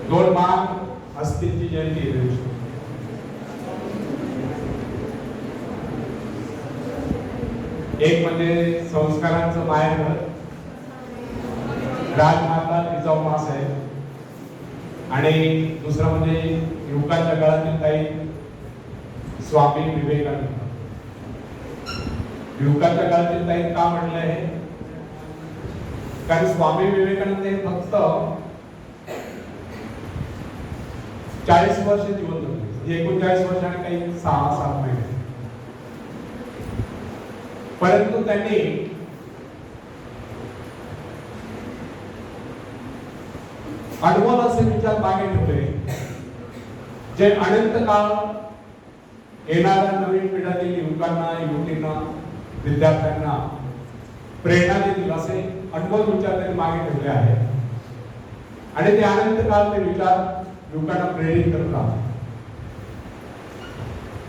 दोन महान हस्तींची जयंती आहे दिवशी. एक म्हणजे संस्कारांचं माहेरघर राजमाता जिजाऊ साहेब आणि दुसरं म्हणजे युवकांच्या काळातील काही स्वामी विवेकानंद. युवकांच्या काळातील काही का म्हणलं आहे कारण स्वामी विवेकानंद हे फक्त 40 वर्ष जिवंत होते, 39 वर्ष आणि काही 6-7 महिने. परंतु त्यांनी अनमोल असे विचार मागे ठेवले जे अनंत काळ येणाऱ्या नवीन पिढीतील युवकांना, युवतींना, विद्यार्थ्यांना प्रेरणा देतील असे अनमोल विचार त्यांनी मागे ठेवले आहेत आणि ते अनंत काळ ते विचार युवकांना प्रेरित करतात.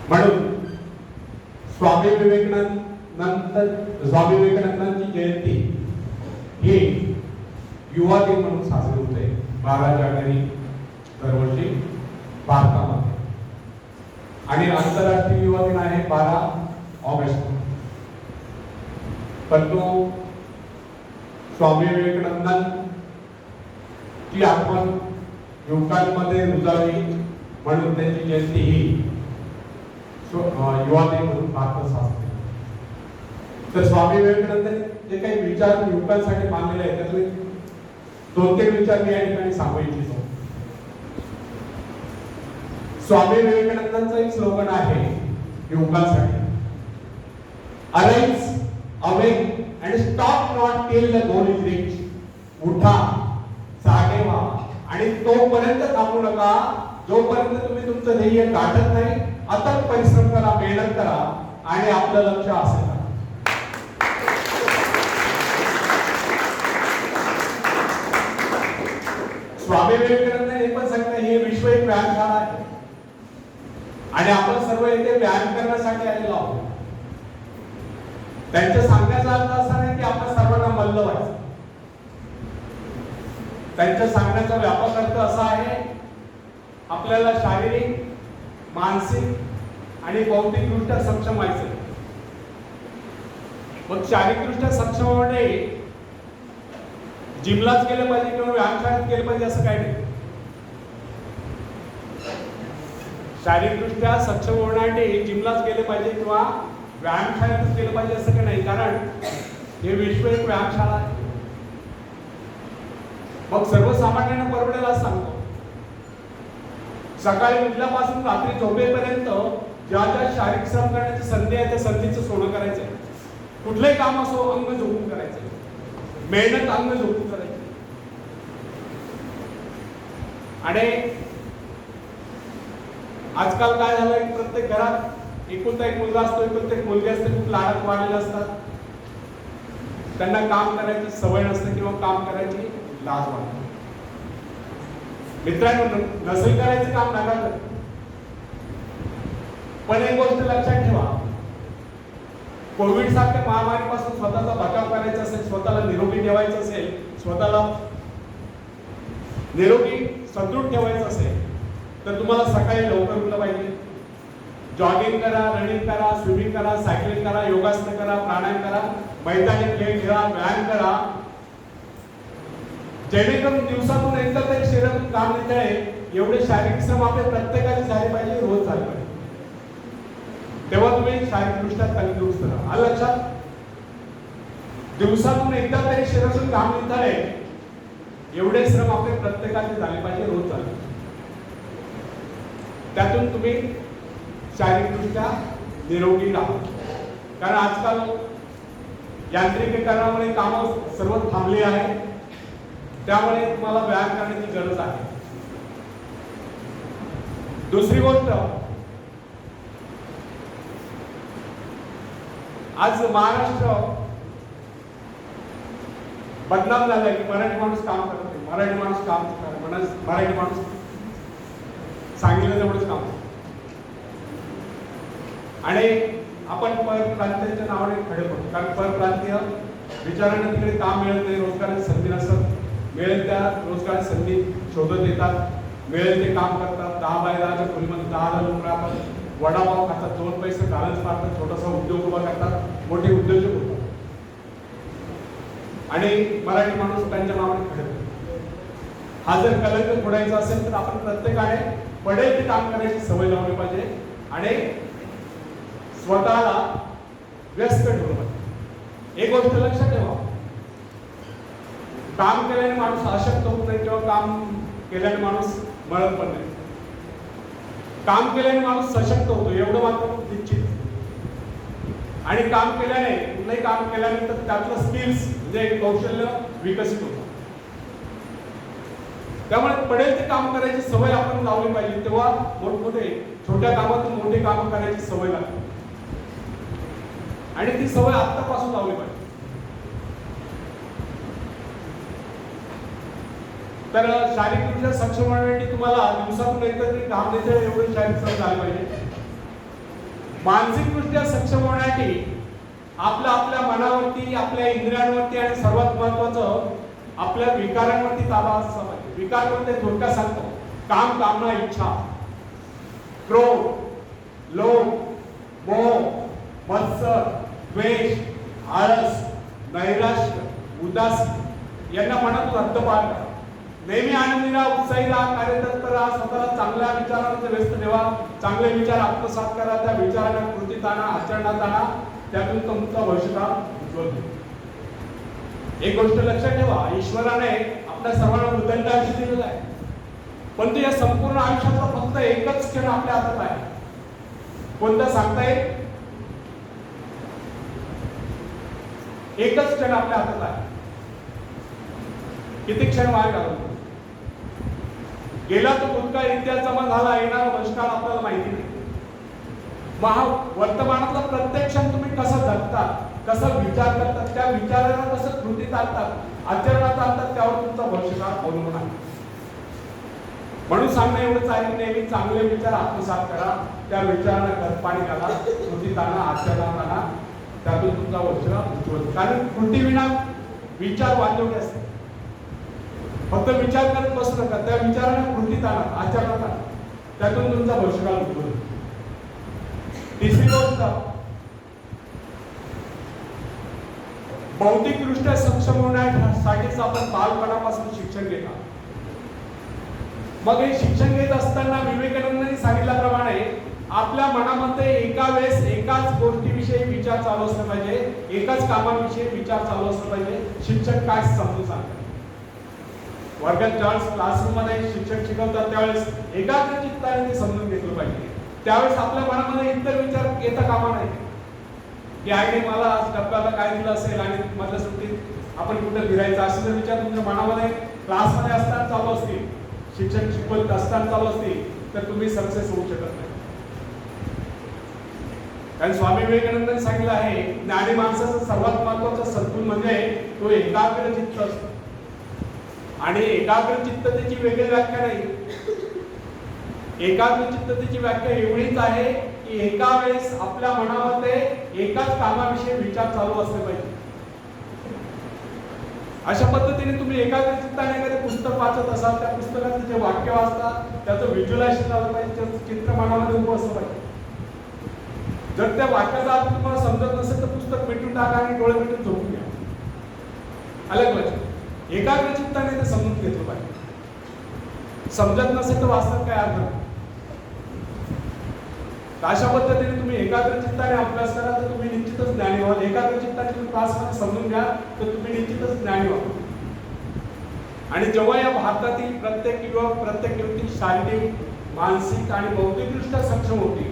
म्हणून स्वामी विवेकानंदांची जयंती ही युवा दिन म्हणून साजरी होते 12 जानेवारी दरवर्षी भारतामध्ये आणि आंतरराष्ट्रीय युवा दिन आहे 12 ऑगस्ट. परंतु स्वामी विवेकानंदांची आठवण युवकांमध्ये रुजावी म्हणून त्यांची जयंती ही युवा दिन म्हणून भारतात साजरी. तर स्वामी विवेकानंद जे काही विचार युवकांसाठी मानलेले आहेत त्यातले 2-3 विचार मी या ठिकाणी सांगू इच्छितो. स्वामी विवेकानंदांचं एक स्लोगन आहे युवकांसाठी, arise, awake and stop not till the goal is reach. उठा, जागे व्हा आणि तोपर्यंत थांबू नका जोपर्यंत तुम्ही तुमचं ध्येय गाठत नाही. अथक परिश्रम करा, मेहनत करा आणि आपलं लक्ष असेल. स्वामी विवेकानंद हे पण सांगतात हे विश्व एक व्यायामशाळा आहे आणि आपण सर्व इथे व्यायाम करण्यासाठी आलेलो आहोत. त्यांच्या सांगण्याचा अर्थ असा नाही की आपण सर्वांना मल्ल व्हायचं. त्यांच्या सांगण्याचा व्यापक अर्थ असा आहे आपल्याला शारीरिक, मानसिक आणि बौद्धिकदृष्ट्या सक्षम व्हायचं. मग शारीरिकदृष्ट्या सक्षम होणे जिमलाच गेलं पाहिजे किंवा व्यायामशाळेत गेलं पाहिजे असं काही नाही. शारीरिकदृष्ट्या सक्षम होण्यासाठी जिमलाच गेले पाहिजे किंवा व्यायामशाळेतच गेलं पाहिजे असं काही नाही, कारण हे विश्व एक व्यायामशाळा आहे. मग सर्वसामान्यांना परवडेल असं सांगतो. सकाळी उठल्यापासून रात्री झोपेपर्यंत ज्या ज्या शारीरिक श्रम करण्याची संधी आहे त्या संधीचं सोनं करायचंय. कुठलंही काम असो अंग झोपून करायचंय, मेहनत अंग झोपून करायची. आणि आजकाल काय झालंय प्रत्येक घरात एकुलता एक मुलगा असतो, एकुलता एक मुलगी असते, खूप लाडक वाढलेले असतात. त्यांना काम करायची सवय नसते किंवा काम करायची लाज वाटते. मित्रांनो, नसेल करायचं काम नका करू, पण एक गोष्ट लक्षात ठेवा, कोविड सारख्या महामारीपासून स्वतःचा बचाव करायचा असेल, स्वतःला निरोगी ठेवायचं असेल, स्वतःला निरोगी सदृढ ठेवायचं असेल तर तुम्हाला सकाळी लवकर उठलं पाहिजे. जॉगिंग करा, रनिंग करा, स्विमिंग करा, सायकलिंग करा, योगासन करा, प्राणायाम करा, मैदानी खेळ खेळा, व्यायाम करा, जेणेकरून दिवसातून एकदा तरी शरीरातून काम निघते. एवढे शारीरिक श्रम आपले प्रत्येकाचे झाले पाहिजे, रोज झाले पाहिजे. तेव्हा तुम्ही शारीरिकदृष्ट्या तंदुरुस्त राहा. आलं लक्षात? दिवसातून एकदा तरी शरीरातून काम निघते, एवढे श्रम आपले प्रत्येकाचे झाले पाहिजे, रोज झाले. त्यातून तुम्ही शारीरिकदृष्ट्या निरोगी राहा. कारण आजकाल यांत्रिकीकरणामुळे कामं सर्व थांबली आहे, त्यामुळे तुम्हाला व्यायाम करण्याची गरज आहे. दुसरी गोष्ट, आज महाराष्ट्र बदनाम झालाय की मराठी माणूस काम करत नाही, मराठी माणूस काम मराठी माणूस सांगितलं तेवढंच काम. आणि आपण परप्रांतीयांच्या नावाने खडे पडतो, कारण परप्रांतीय विचारांना तिकडे काम मिळत नाही, रोजगाराची संधी नसतात, मिळेल त्या रोजगाराची संधी शोधत येतात मिळेल ते काम करतात, 10 बाय 10च्या खोलीमध्ये 10 लोक राहतात, वडापाव खातात, 2 पैसे घालच मारतात, छोटासा उद्योग उभा करतात, मोठे उद्योजक होतात आणि मराठी माणूस त्यांच्या नावाने खडे. हा जर कलंक फोडायचा असेल तर आपण प्रत्येकाने पडेल ते काम करायची सवय लावली पाहिजे आणि स्वतःला व्यस्त ठेवलं पाहिजे. एक गोष्ट लक्षात ठेवा, काम केल्याने माणूस अशक्त होत नाही किंवा काम केल्याने माणूस मरत पण नाही. काम केल्याने माणूस सशक्त होतो एवढं मात्र निश्चित. आणि काम केल्याने, कुठलंही काम केल्यानंतर त्यातलं स्किल्स म्हणजे कौशल्य विकसित होतं. त्यामुळे पडेल ते काम करायची सवय आपण लावली पाहिजे, तेव्हा मोठमोठे छोट्या कामातून मोठे काम करायची सवय लागते आणि ती सवय आत्तापासून लावली पाहिजे. तर शारीरिकदृष्ट्या सक्षम होण्यासाठी तुम्हाला दिवसातून एकतरी 10 मिनिटे एवढे शारीरिक श्रम झाले पाहिजे. मानसिकदृष्ट्या सक्षम होण्यासाठी आपल्या मनावरती, आपल्या इंद्रियांवरती आणि सर्वात महत्वाचं आपल्या विकारांवरती ताबा असला पाहिजे. विकार म्हणजे थोडक्यात सांगतो, काम, कामना, इच्छा, क्रोध, लोभ, मोह, मत्सर, द्वेष, आळस, नैराश्य, उदासी यांना मनातून हद्दपार करा. नेहमी आनंदी राहा, उत्साही राहा, कार्यरत राहा, स्वतःला चांगल्या विचारांमध्ये व्यस्त ठेवा, चांगले विचार आत्मसात करा, त्या विचारांना कृतीत आणा, आचरणात आणा, त्यातून तुमचा भविष्यकाळ उज्ज्वल होईल. एक गोष्ट लक्षात ठेवा, ईश्वराने आपल्या सर्वांना उदंड आयुष्य दिलेलं आहे, परंतु या संपूर्ण आयुष्याचा फक्त एकच क्षण आपल्या हातात आहे. कोणता सांगता येईल? एकच क्षण आपल्या हातात आहे. किती क्षण वाया घालवतो? गेला तो भूतकाळ, इतिहास जमा झाला, येणारा भविष्यकाळ आपल्याला माहिती नाही. वर्तमानातला प्रत्येक क्षण तुम्ही कसं जगता, कसा विचार करतात, त्या विचाराला कसं कृतीत आणतात, आचरणात आणतात, त्यावर तुमचा भविष्यकाळ अवलंबून आहे. म्हणून सांगणं एवढंच आहे की नेहमी चांगले विचार आत्मसात करा, त्या विचारांना खतपाणी घाला, कृतीत आणा, आचरणात आणा, त्यातून तुमचा भविष्यकाळ उज्ज्वल. कारण कृतीविना विचार वाढवले असते. फक्त विचार करत बसू नका, त्या विचारांना कृतीत आणा, आचरणात आणा, त्यातून तुमचा भविष्यकाळ उज्ज्वल. तिसरी गोष्ट, बौद्धिकदृष्ट्या सक्षम होण्यासाठीच आपण बालपणापासून शिक्षण घेता. मग हे शिक्षण घेत असताना विवेकानंदांनी सांगितल्याप्रमाणे आपल्या मनामध्ये एका वेळेस एकाच गोष्टीविषयी विचार चालू असला पाहिजे, एकाच कामाविषयी विचार चालू असला पाहिजे. शिक्षक काय समजून सांगतात, वर्गात ज्यावेळेस क्लासरूम मध्ये शिक्षक शिकवतात त्यावेळेस एकाग्र चित्ताने ते समजून घेतलं पाहिजे. त्यावेळेस आपल्या मनामध्ये इतर विचार येता कामा नाही की आईने मला आज डब्याला काय दिलं असेल आणि मधल्या सुट्टीत आपण कुठे फिरायचं, असे जर विचार तुमच्या मनामध्ये क्लासमध्ये असताना चालू असतील, शिक्षक शिकवत असताना चालू असतील, तर तुम्ही सक्सेस होऊ शकत नाही. कारण स्वामी विवेकानंदांनी सांगितलं आहे, ज्ञानी माणसाचं सर्वात महत्वाचं सद्गुण म्हणजे तो एकाग्र चित्त असतो. आणि एकाग्र चित्ततेची वेगळी व्याख्या नाही. एकाग्र चित्ततेची व्याख्या एवढीच आहे की एका वेळेस आपल्या मनामध्ये एकाच कामाविषयी विचार चालू असले पाहिजे. अशा पद्धतीने तुम्ही एकाग्र चित्ताने एखादे पुस्तक वाचत असाल, त्या पुस्तकाचं जे वाक्य वाचतात त्याचं व्हिज्युअलायझेशन झालं पाहिजे, त्याचं चित्र मनामध्ये उभं असलं पाहिजे. जर त्या वाक्याचा अर्थ तुम्हाला समजत नसेल तर पुस्तक मिटून टाका आणि डोळे मिटून झोपून घ्या. अलग लक्षात, एकाग्र चित्ताने ते समजून घेतलं पाहिजे. समजत नसेल तर वाचण्यात काय अर्थ नाही. अशा पद्धतीने तुम्ही एकाग्र चित्ताने अभ्यास करा तर तुम्ही निश्चितच ज्ञानी व्हाल. एकाग्र चित्ताने तुम्ही क्लासमध्ये समजून घ्या तर तुम्ही निश्चितच ज्ञानी व्हाल. आणि जेव्हा या भारतातील प्रत्येक युवक, प्रत्येक युवती शारीरिक, मानसिक आणि बौद्धिकदृष्ट्या सक्षम होती,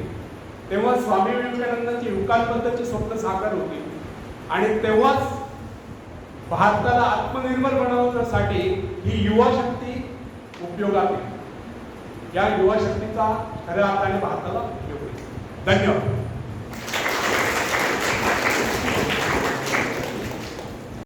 तेव्हा स्वामी विवेकानंदांची युवकांबद्दलची स्वप्न साकार होती. आणि तेव्हाच भारताला आत्मनिर्भर बनवण्यासाठी ही युवा शक्ती उपयोगात येईल. या युवा शक्तीचा खऱ्या अर्थाने भारताला उपयोग होईल. धन्यवाद.